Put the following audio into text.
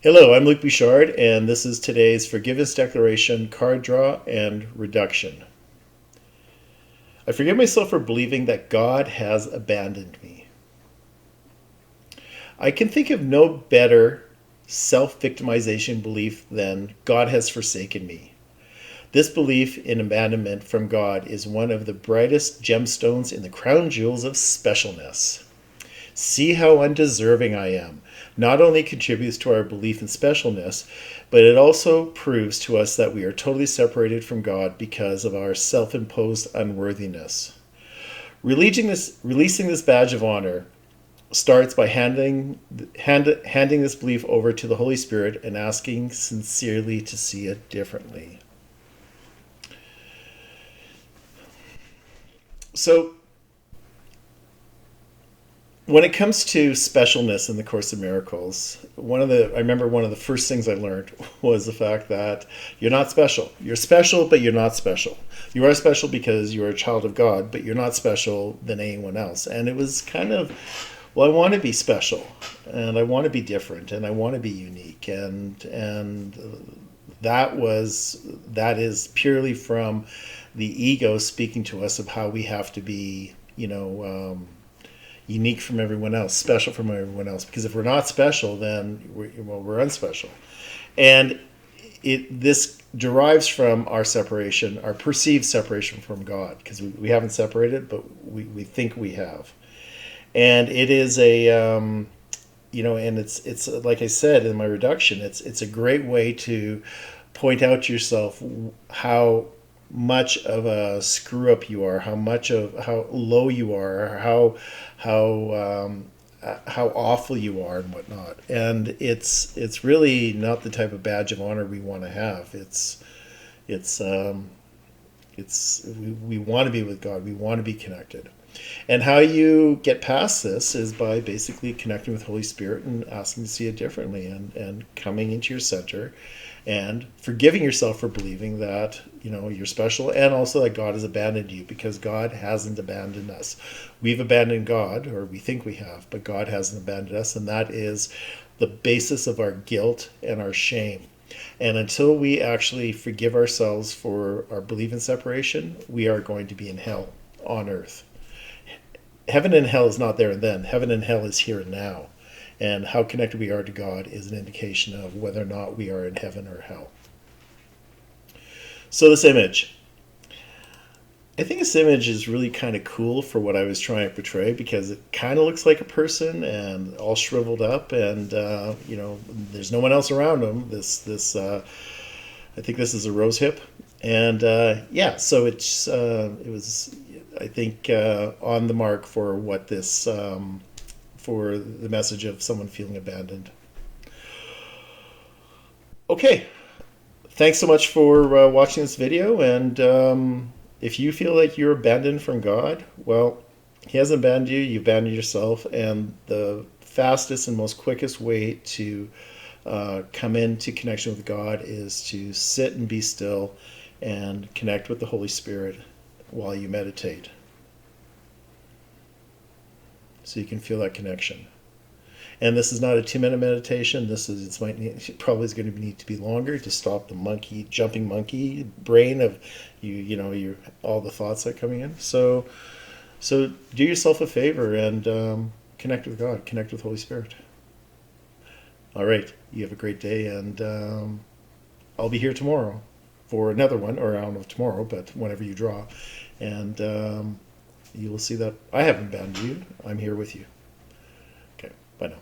Hello, I'm Luke Bouchard, and this is today's Forgiveness Declaration card draw and reduction. I forgive myself for believing that God has abandoned me. I can think of no better self-victimization belief than God has forsaken me. This belief in abandonment from God is one of the brightest gemstones in the crown jewels of specialness. See how undeserving I am. Not only contributes to our belief in specialness, but it also proves to us that we are totally separated from God because of our self-imposed unworthiness. Releasing this badge of honor starts by handing this belief over to the Holy Spirit and asking sincerely to see it differently. So, when it comes to specialness in the Course of Miracles, I remember one of the first things I learned was the fact that you're not special. You're special, but you're not special. You are special because you're a child of God, but you're not special than anyone else. And it was kind of, well, I want to be special, and I want to be different, and I want to be unique, and that is purely from the ego speaking to us of how we have to be, unique from everyone else, special from everyone else. Because if we're not special, then we're unspecial. And this derives from our separation, our perceived separation from God, because we haven't separated, but we think we have. And it is and it's like I said in my reduction, it's a great way to point out to yourself how much of a screw up you are, how low you are, how awful you are, and whatnot. And it's really not the type of badge of honor we want to have. We want to be with God. We want to be connected. And how you get past this is by basically connecting with Holy Spirit and asking to see it differently, and coming into your center and forgiving yourself for believing that you're special, and also that God has abandoned you, because God hasn't abandoned us. We've abandoned God, or we think we have, but God hasn't abandoned us, and that is the basis of our guilt and our shame. And until we actually forgive ourselves for our belief in separation, we are going to be in hell on earth. Heaven and hell is not there and then. Heaven and hell is here and now. And how connected we are to God is an indication of whether or not we are in heaven or hell. So this image. I think this image is really kind of cool for what I was trying to portray, because it kind of looks like a person and all shriveled up, and there's no one else around him. I think this is a rose hip, and so it was, I think, on the mark for what this. For the message of someone feeling abandoned. Okay, thanks so much for watching this video, and if you feel like you're abandoned from God, well, He hasn't abandoned you, you've abandoned yourself, and the fastest and most quickest way to come into connection with God is to sit and be still and connect with the Holy Spirit while you meditate, so you can feel that connection. And this is not a 2-minute meditation. It probably is going to need to be longer to stop the jumping monkey brain of all the thoughts that are coming in. So do yourself a favor and connect with God, connect with Holy Spirit. All right, you have a great day, and I'll be here tomorrow for another one, or I don't know if tomorrow, but whenever you draw, and you will see that I haven't abandoned you. I'm here with you. Okay, bye now.